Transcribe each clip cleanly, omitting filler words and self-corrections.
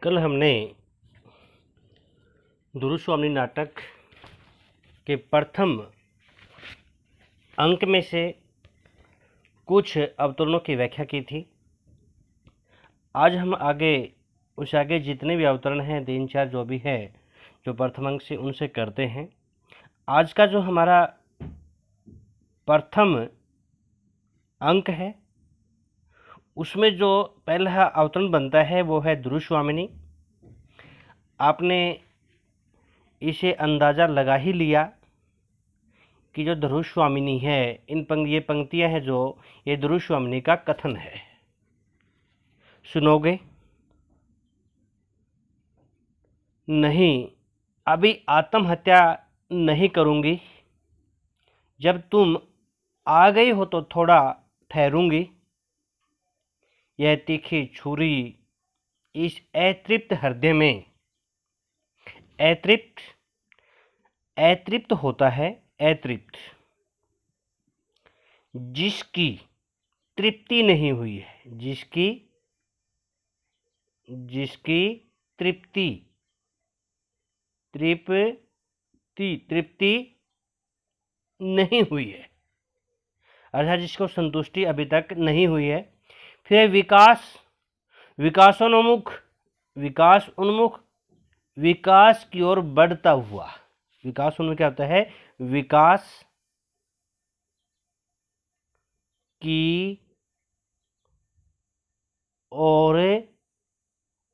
कल हमने दुरुस्वामिनी नाटक के प्रथम अंक में से कुछ अवतरणों की व्याख्या की थी। आज हम आगे जितने भी अवतरण हैं, 3-4 जो भी है, जो प्रथम अंक से उनसे करते हैं। आज का जो हमारा प्रथम अंक है उसमें जो पहला अवतरण बनता है वो है दुरुस्वामिनी। आपने इसे अंदाज़ा लगा ही लिया कि जो दुरुस्वामिनी है, ये पंक्तियां हैं जो ये दुरुस्वामिनी का कथन है। सुनोगे? नहीं, अभी आत्महत्या नहीं करूंगी। जब तुम आ गई हो तो थोड़ा ठहरूंगी। यह तीखी छुरी इस अतृप्त हृदय में अतृप्त होता है। अतृप्त जिसकी तृप्ति नहीं हुई है, जिसकी तृप्ति नहीं हुई है, अर्थात जिसको संतुष्टि अभी तक नहीं हुई है। फिर विकास की ओर बढ़ता हुआ। विकास उन्मुख क्या होता है? विकास की ओर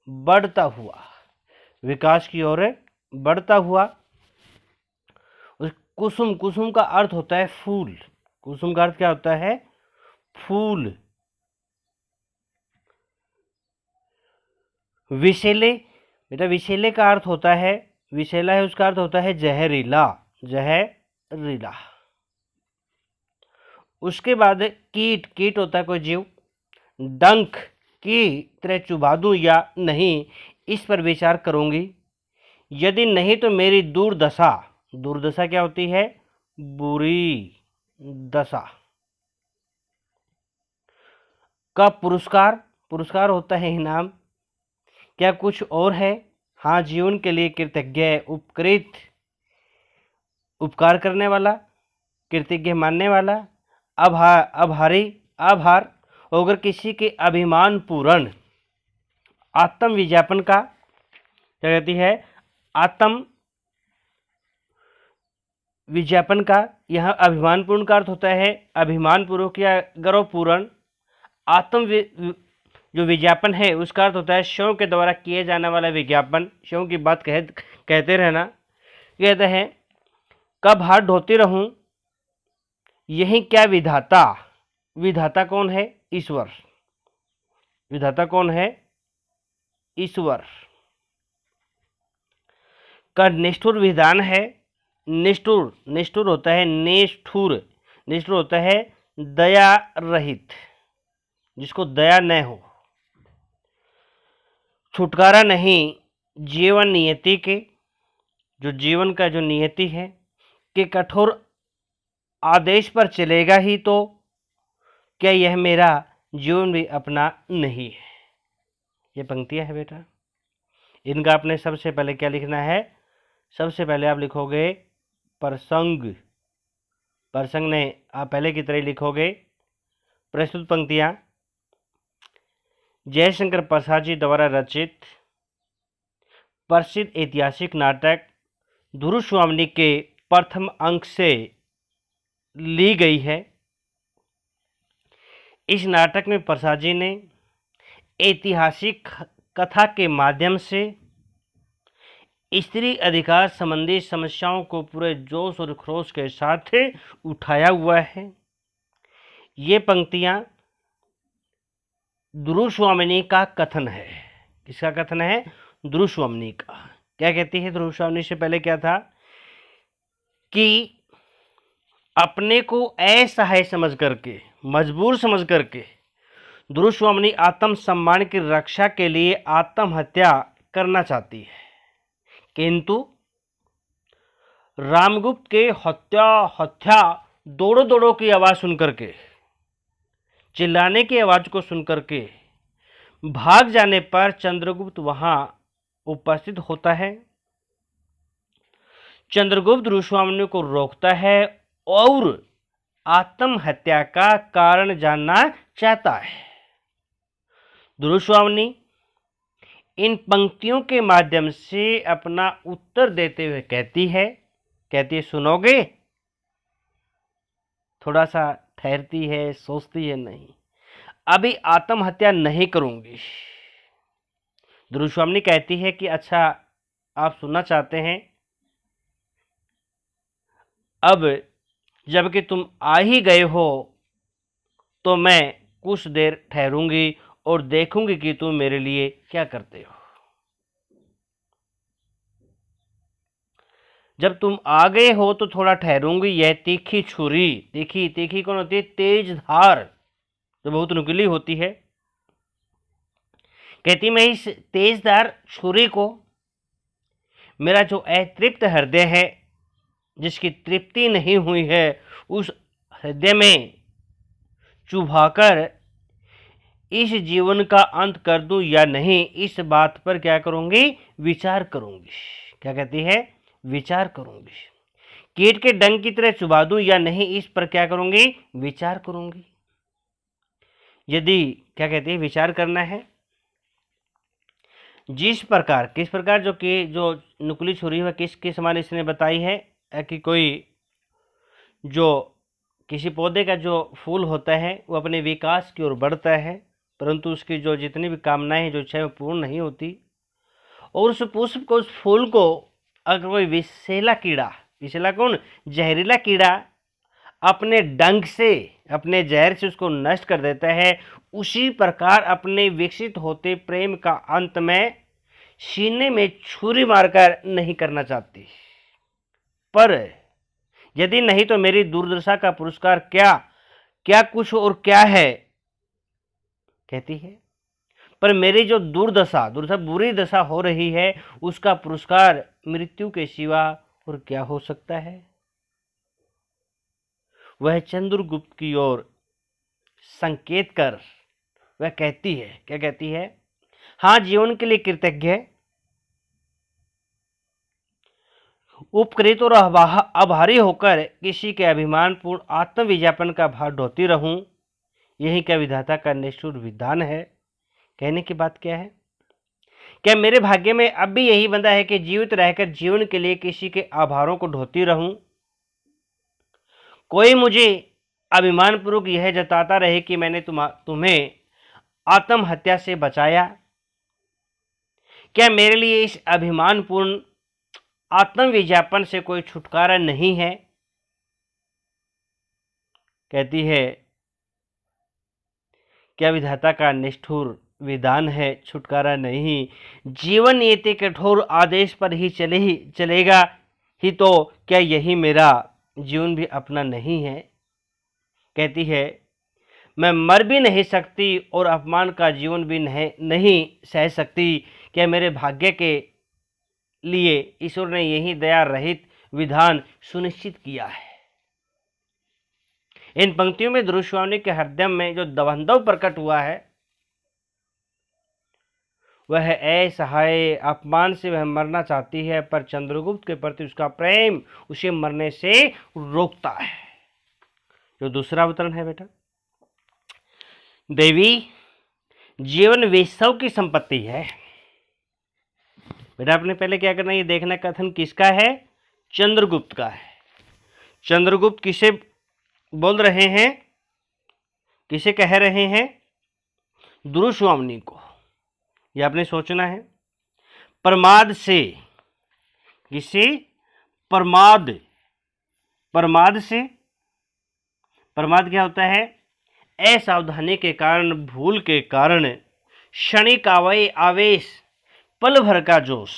बढ़ता हुआ। विकास की ओर बढ़ता हुआ। कुसुम का अर्थ होता है फूल। कुसुम का अर्थ क्या होता है? फूल। विषैले, बेटा विषैले का अर्थ होता है, विषैला है उसका अर्थ होता है जहरीला। उसके बाद कीट होता है कोई जीव। डंक की तरह चुभा दूं या नहीं, इस पर विचार करूंगी। यदि नहीं तो मेरी दुर्दशा क्या होती है? बुरी दशा का पुरस्कार होता है इनाम। क्या कुछ और है? हाँ, जीवन के लिए कृतज्ञ, उपकार करने वाला, कृतज्ञ मानने वाला, आभार होकर किसी के अभिमान पूर्ण आत्म विज्ञापन का क्या कहती है? आत्म विज्ञापन का। यह अभिमानपूर्ण का अर्थ होता है अभिमान पूर्वक या गर्वपूर्ण। जो विज्ञापन है उसका अर्थ होता है शव के द्वारा किए जाने वाला विज्ञापन। शव की बात कहते रहना। कहते हैं कब हाथ धोती रहूं, यही क्या विधाता कौन है? ईश्वर। विधाता कौन है? ईश्वर का निष्ठुर विधान है। निष्ठुर होता है निष्ठुर होता है दया रहित, जिसको दया न हो। छुटकारा नहीं जीवन नियति के, जो जीवन का जो नियति है कि कठोर आदेश पर चलेगा ही तो क्या यह मेरा जीवन भी अपना नहीं है। ये पंक्तियां है बेटा। इनका आपने सबसे पहले क्या लिखना है? सबसे पहले आप लिखोगे प्रसंग ने आप पहले की तरह लिखोगे। प्रस्तुत पंक्तियां जयशंकर प्रसाद जी द्वारा रचित प्रसिद्ध ऐतिहासिक नाटक दुरुस्वामिनी के प्रथम अंक से ली गई है। इस नाटक में प्रसाद जी ने ऐतिहासिक कथा के माध्यम से स्त्री अधिकार संबंधी समस्याओं को पूरे जोश और खरोश के साथ उठाया हुआ है। ये पंक्तियां दुरुस्वामिनी का कथन है। किसका कथन है? दुरुस्वामिनी का। क्या कहती है दुरुस्वामिनी? से पहले क्या था कि अपने को असहाय समझ करके, मजबूर समझ करके दुरुस्वामिनी आत्म सम्मान की रक्षा के लिए आत्महत्या करना चाहती है, किंतु रामगुप्त के हत्या दौड़ो की आवाज सुनकर के, चिल्लाने की आवाज को सुनकर के भाग जाने पर चंद्रगुप्त वहां उपस्थित होता है। चंद्रगुप्त ऋषिवामनी को रोकता है और आत्महत्या का कारण जानना चाहता है। ऋषिवामनी इन पंक्तियों के माध्यम से अपना उत्तर देते हुए कहती है सुनोगे? थोड़ा सा ठहरती है, सोचती है, नहीं, अभी आत्महत्या नहीं करूंगी। ऋषिवामनी कहती है कि अच्छा, आप सुनना चाहते हैं, अब जबकि तुम आ ही गए हो तो मैं कुछ देर ठहरूंगी और देखूंगी कि तुम मेरे लिए क्या करते हो। जब तुम आ गए हो तो थोड़ा ठहरूंगी। यह तीखी छुरी, तीखी कौन होती है? तेज धार, जो बहुत नुकीली होती है। कहती मैं इस तेजधार छुरी को मेरा जो अतृप्त हृदय है, जिसकी तृप्ति नहीं हुई है, उस हृदय में चुभाकर इस जीवन का अंत कर दूं या नहीं, इस बात पर क्या करूंगी? विचार करूंगी। क्या कहती है? विचार करूंगी। कीट के डंक की तरह चुभा दूं या नहीं, इस पर क्या करूंगी? विचार करूंगी। यदि क्या कहती है? विचार करना है। किस प्रकार जो नुकीली छुरी है किस समान इसने बताई है कि कोई जो किसी पौधे का जो फूल होता है वो अपने विकास की ओर बढ़ता है, परंतु उसकी जो जितनी भी कामनाएं हैं, जो इच्छाएं, पूर्ण नहीं होती। और उस पुष्प को, उस फूल को अगर कोई विषैला कौन? जहरीला कीड़ा अपने डंक से, अपने जहर से उसको नष्ट कर देता है, उसी प्रकार अपने विकसित होते प्रेम का अंत में सीने में छुरी मारकर नहीं करना चाहती। पर यदि नहीं तो मेरी दुर्दशा का पुरस्कार क्या कुछ और क्या है? कहती है पर मेरी जो दुर्दशा बुरी दशा हो रही है, उसका पुरस्कार मृत्यु के सिवा और क्या हो सकता है? वह चंद्रगुप्त की ओर संकेत कर वह कहती है, क्या कहती है? हाँ, जीवन के लिए कृतज्ञ, उपकृत और आभारी होकर किसी के अभिमानपूर्ण आत्मविज्ञापन का भार ढोती रहूं, यही क्या विधाता का निष्ठुर विधान है? कहने की बात क्या है? क्या मेरे भाग्य में अब भी यही बंधा है कि जीवित रहकर जीवन के लिए किसी के आभारों को ढोती रहूं? कोई मुझे अभिमानपूर्वक यह जताता रहे कि मैंने तुम्हें आत्महत्या से बचाया। क्या मेरे लिए इस अभिमानपूर्ण आत्मविज्ञापन से कोई छुटकारा नहीं है? कहती है क्या विधाता का निष्ठुर विधान है, छुटकारा नहीं। जीवन नीति कठोर आदेश पर ही चलेगा ही तो क्या यही मेरा जीवन भी अपना नहीं है? कहती है मैं मर भी नहीं सकती और अपमान का जीवन भी नहीं सह सकती। क्या मेरे भाग्य के लिए ईश्वर ने यही दया रहित विधान सुनिश्चित किया है? इन पंक्तियों में ऋषिवामनी के हृदय में जो दवंधव प्रकट हुआ है, वह असहाय अपमान से वह मरना चाहती है, पर चंद्रगुप्त के प्रति उसका प्रेम उसे मरने से रोकता है। जो दूसरा अवतरण है बेटा, देवी जीवन वेश्याओं की संपत्ति है। बेटा आपने पहले क्या करना है, ये देखना कथन किसका है? चंद्रगुप्त का है। चंद्रगुप्त किसे बोल रहे हैं, किसे कह रहे हैं? ऋषिवामनी को। यह आपने सोचना है। प्रमाद से, किसे? प्रमाद से, प्रमाद क्या होता है? असावधानी के कारण, भूल के कारण, क्षणिक आवेश, पल भर का जोश,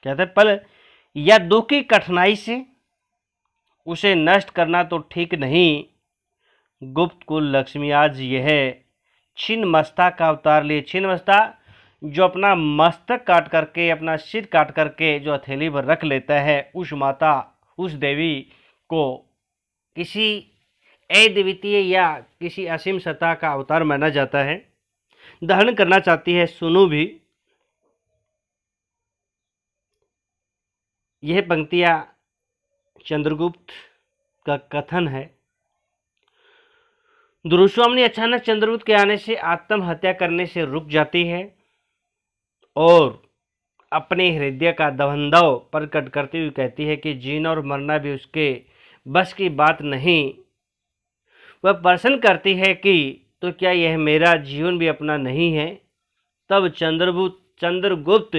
कहते हैं पल या दुख की कठिनाई से उसे नष्ट करना तो ठीक नहीं। गुप्त कुल लक्ष्मी आज यह छिन्नमस्ता का अवतार लिए। छिन्नमस्ता जो अपना मस्तक काट करके, अपना सिर काट करके जो हथेली पर रख लेता है, उस माता, उस देवी को किसी अद्वितीय या किसी असीम सत्ता का अवतार माना जाता है। धारण करना चाहती है। सुनो भी, यह पंक्तियां चंद्रगुप्त का कथन है। दुरुस्वामिनी अचानक चंद्रगुप्त के आने से आत्महत्या करने से रुक जाती है और अपने हृदय का दवंधव प्रकट करती हुई कहती है कि जीना और मरना भी उसके बस की बात नहीं। वह प्रश्न करती है कि तो क्या यह मेरा जीवन भी अपना नहीं है? तब चंद्रगुप्त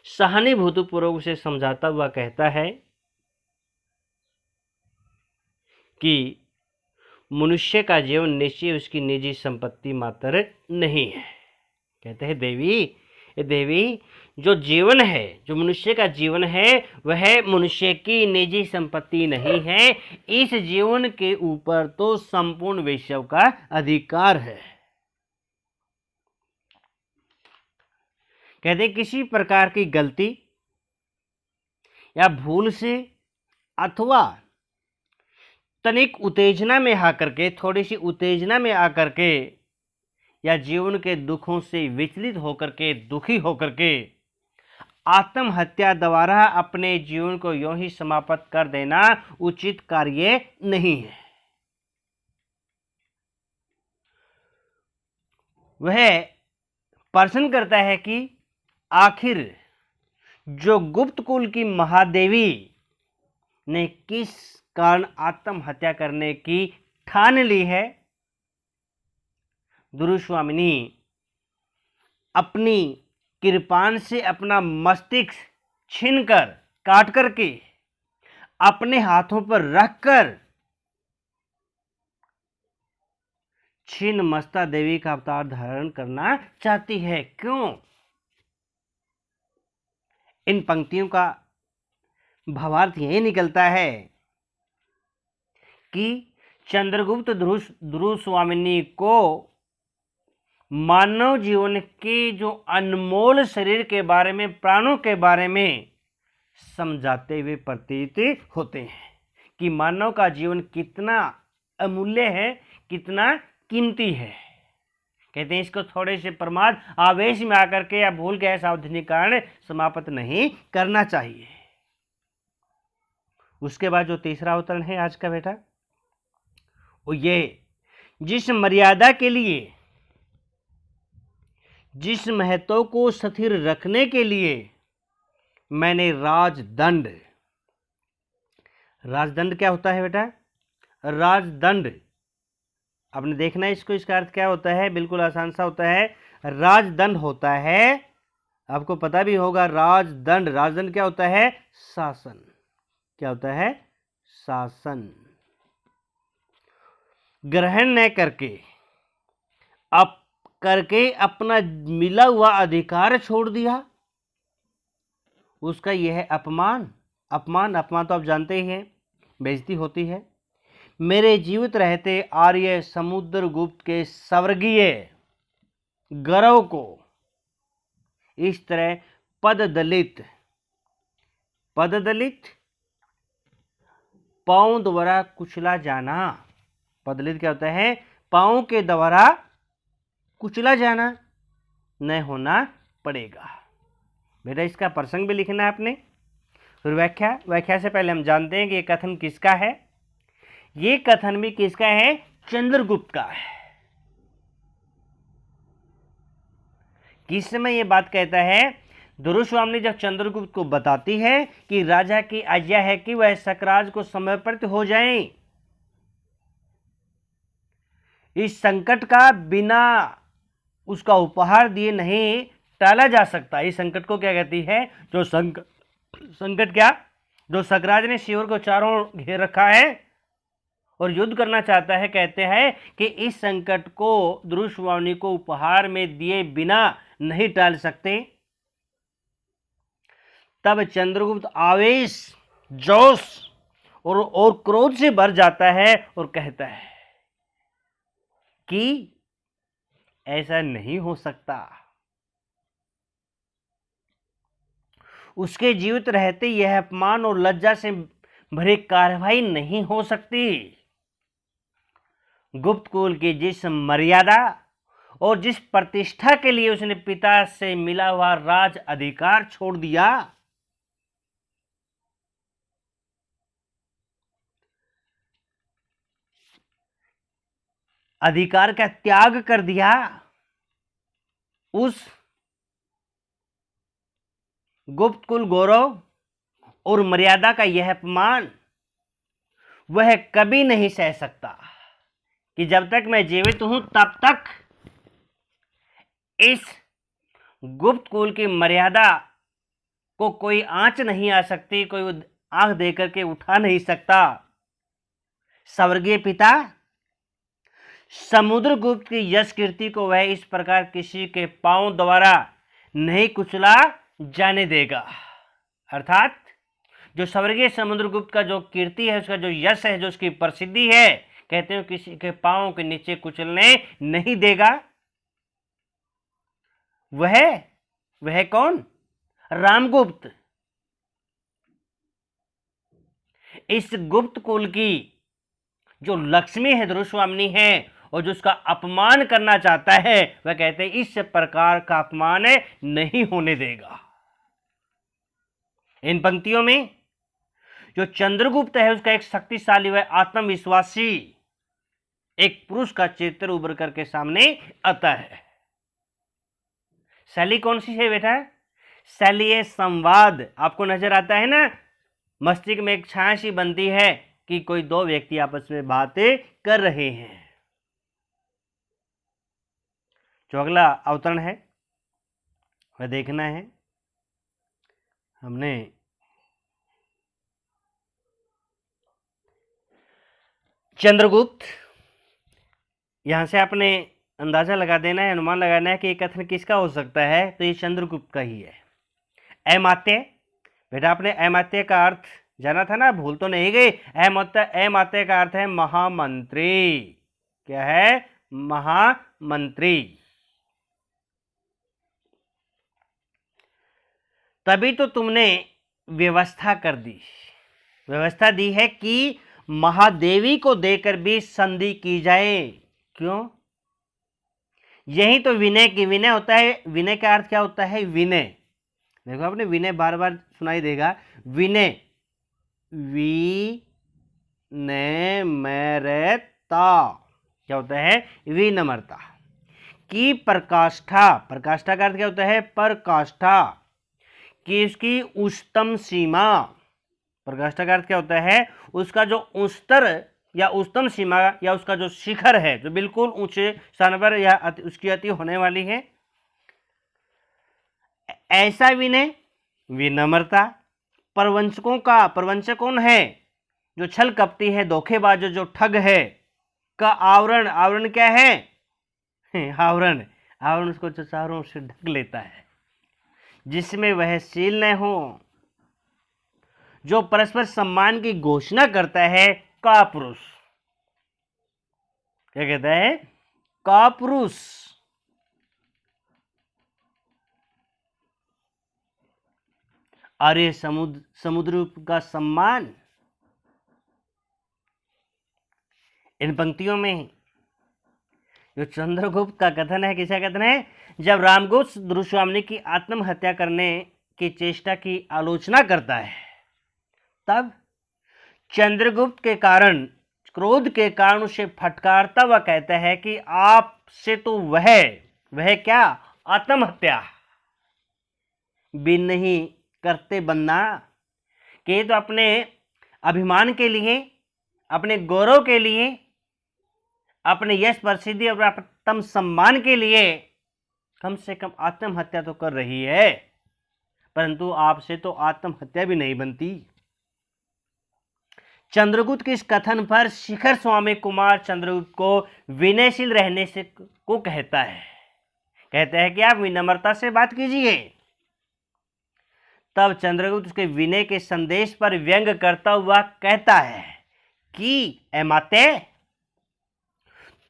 सहानुभूतिपूर्वक उसे समझाता हुआ कहता है कि मनुष्य का जीवन निश्चय उसकी निजी संपत्ति मात्र नहीं है। कहते हैं देवी, जो जीवन है, जो मनुष्य का जीवन है, वह मनुष्य की निजी संपत्ति नहीं है। इस जीवन के ऊपर तो संपूर्ण विश्व का अधिकार है। कहते हैं किसी प्रकार की गलती या भूल से अथवा तनिक उत्तेजना में आकर के, थोड़ी सी उत्तेजना में आकर के या जीवन के दुखों से विचलित होकर के, दुखी होकर के आत्महत्या द्वारा अपने जीवन को यूं ही समाप्त कर देना उचित कार्य नहीं है। वह प्रश्न करता है कि आखिर जो गुप्त कुल की महादेवी ने किस कारण आत्महत्या करने की ठान ली है? दुरुस्वामिनी अपनी कृपाण से अपना मस्तिष्क छीनकर, काट करके अपने हाथों पर रखकर छिन्न मस्ता देवी का अवतार धारण करना चाहती है। क्यों? इन पंक्तियों का भावार्थ यही निकलता है कि चंद्रगुप्त दुरुस्वामिनी को मानव जीवन के जो अनमोल शरीर के बारे में, प्राणों के बारे में समझाते हुए प्रतीत होते हैं कि मानव का जीवन कितना अमूल्य है, कितना कीमती है। कहते हैं इसको थोड़े से प्रमाद, आवेश में आकर के या भूल गए सावधानी कारण समाप्त नहीं करना चाहिए। उसके बाद जो तीसरा अवतरण है आज का बेटा, वो ये, जिस मर्यादा के लिए, जिस महत्व को स्थिर रखने के लिए मैंने राजदंड क्या होता है बेटा? राजदंड आपने देखना है इसको, इसका अर्थ क्या होता है? बिल्कुल आसान सा होता है। राजदंड होता है, आपको पता भी होगा, राजदंड क्या होता है? शासन। क्या होता है? शासन। ग्रहण न करके अपना मिला हुआ अधिकार छोड़ दिया, उसका यह अपमान तो आप जानते ही हैं, बेइज्जती होती है। मेरे जीवित रहते आर्य समुद्रगुप्त के स्वर्गीय गौरव को इस तरह पददलित पांव द्वारा कुचला जाना। पददलित क्या होता है? पांव के द्वारा कुचला जाना न होना पड़ेगा। बेटा इसका प्रसंग भी लिखना है आपने। फिर व्याख्या से पहले हम जानते हैं कि ये कथन किसका है। ये कथन भी किसका है? चंद्रगुप्त का है। किस समय ये बात कहता है? दुरुस्वामिनी जब चंद्रगुप्त को बताती है कि राजा की आज्ञा है कि वह सकराज को समर्पित हो जाएं, इस संकट का बिना उसका उपहार दिए नहीं टाला जा सकता। इस संकट को क्या कहती है? जो संकट क्या? जो सकराज ने शिविर को चारों ओर घेर रखा है और युद्ध करना चाहता है। कहते हैं कि इस संकट को दुरुस्वामिनी को उपहार में दिए बिना नहीं टाल सकते। तब चंद्रगुप्त आवेश, जोश और क्रोध से भर जाता है और कहता है कि ऐसा नहीं हो सकता। उसके जीवित रहते यह अपमान और लज्जा से भरी कार्रवाई नहीं हो सकती। गुप्त कुल की जिस मर्यादा और जिस प्रतिष्ठा के लिए उसने पिता से मिला हुआ राज अधिकार छोड़ दिया, अधिकार का त्याग कर दिया, उस गुप्त कुल गौरव और मर्यादा का यह अपमान वह कभी नहीं सह सकता कि जब तक मैं जीवित हूं तब तक इस गुप्त कुल की मर्यादा को कोई आंच नहीं आ सकती, कोई आंख देकर के उठा नहीं सकता। स्वर्गीय पिता समुद्रगुप्त की यश कीर्ति को वह इस प्रकार किसी के पांव द्वारा नहीं कुचला जाने देगा। अर्थात जो स्वर्गीय समुद्रगुप्त का जो कीर्ति है, उसका जो यश है, जो उसकी प्रसिद्धि है, कहते हैं किसी के पांव के नीचे कुचलने नहीं देगा। वह कौन? रामगुप्त। इस गुप्त कुल की जो लक्ष्मी है, दुर्वामनी है, और जो उसका अपमान करना चाहता है, वह कहते हैं इस प्रकार का अपमान नहीं होने देगा। इन पंक्तियों में जो चंद्रगुप्त है, उसका एक शक्तिशाली व आत्मविश्वासी एक पुरुष का चित्र उभर करके सामने आता है। शैली कौन सी है बेटा? शैली है संवाद। आपको नजर आता है ना, मस्तिष्क में एक छाया सी बनती है कि कोई दो व्यक्ति आपस में बातें कर रहे हैं। जो अगला अवतरण है वह देखना है। हमने चंद्रगुप्त, यहां से आपने अंदाजा लगा देना है, अनुमान लगाना है कि ये कथन किसका हो सकता है, तो ये चंद्रगुप्त का ही है। अमात्य, बेटा आपने अमात्य का अर्थ जाना था ना, भूल तो नहीं गई। अमात्य का अर्थ है महामंत्री। क्या है? महामंत्री। तभी तो तुमने व्यवस्था कर दी, व्यवस्था दी है कि महादेवी को देकर भी संधि की जाए। क्यों? यही तो विनय की विनय होता है। विनय का अर्थ क्या होता है? विनय, देखो आपने विनय बार बार सुनाई देगा। विनय, विनम्रता क्या होता है? विनम्रता की प्रकाष्ठा। प्रकाष्ठा का अर्थ क्या होता है? प्रकाष्ठा की उसकी उच्चतम सीमा। प्रकाष्ठा का अर्थ क्या होता है? उसका जो उच्चतर या उच्चतम सीमा या उसका जो शिखर है, जो बिल्कुल ऊंचे स्थान पर या उसकी अति होने वाली है, ऐसा विनय, विनम्रता। प्रवंचक कौन है? जो छल कपटी है, धोखेबाज, जो ठग है, का आवरण। आवरण क्या है? आवरण उसको चारों से ढक लेता है, जिसमें वह शील न हो। जो परस्पर सम्मान की घोषणा करता है, का पुरुष। क्या कहता है? का पुरुष। अरे समुद्र का सम्मान। इन पंक्तियों में जो चंद्रगुप्त का कथन है, किसका कथन है? जब रामगुप्त दुर्वामनी की आत्महत्या करने की चेष्टा की आलोचना करता है, तब चंद्रगुप्त के कारण, क्रोध के कारण उसे फटकारता हुआ कहता है कि आपसे तो वह क्या? आत्महत्या भी नहीं करते बनना। कि तो अपने अभिमान के लिए, अपने गौरव के लिए, अपने यश प्रसिद्धि और आत्म सम्मान के लिए कम से कम आत्महत्या तो कर रही है, परंतु आपसे तो आत्महत्या भी नहीं बनती। चंद्रगुप्त के इस कथन पर शिखर स्वामी कुमार चंद्रगुप्त को विनयशील रहने से को कहता है कि आप विनम्रता से बात कीजिए। तब चंद्रगुप्त उसके विनय के संदेश पर व्यंग करता हुआ कहता है कि अमात्य,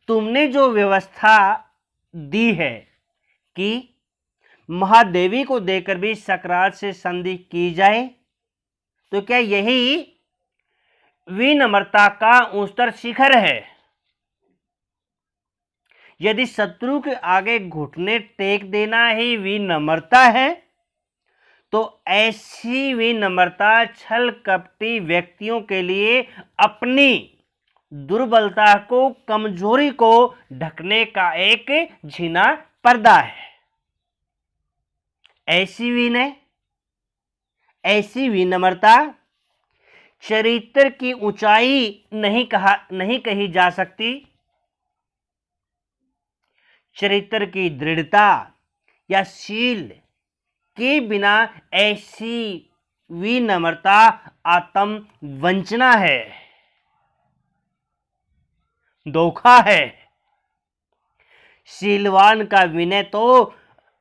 तुमने जो व्यवस्था दी है कि महादेवी को देकर भी सकरात से संधि की जाए, तो क्या यही विनम्रता का उच्चतर शिखर है? यदि शत्रु के आगे घुटने टेक देना ही विनम्रता है, तो ऐसी विनम्रता छल कपटी व्यक्तियों के लिए अपनी दुर्बलता को, कमजोरी को ढकने का एक झीना पर्दा है। ऐसी विनय, ऐसी विनम्रता चरित्र की ऊंचाई नहीं कही जा सकती। चरित्र की दृढ़ता या शील के बिना ऐसी विनम्रता आत्म वंचना है, धोखा है। शीलवान का विनय तो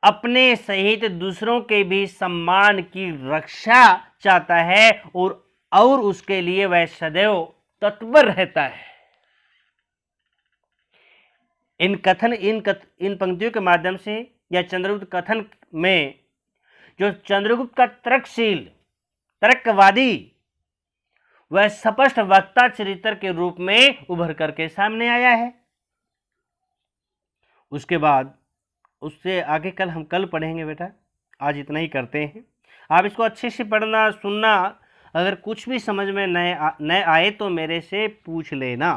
अपने सहित दूसरों के भी सम्मान की रक्षा चाहता है और उसके लिए वह सदैव तत्पर रहता है। इन पंक्तियों के माध्यम से या चंद्रगुप्त कथन में जो चंद्रगुप्त का तर्कवादी वह स्पष्ट वक्ता चरित्र के रूप में उभर करके सामने आया है। उसके बाद उससे आगे हम कल पढ़ेंगे बेटा, आज इतना ही करते हैं। आप इसको अच्छे से पढ़ना, सुनना। अगर कुछ भी समझ में न आए तो मेरे से पूछ लेना।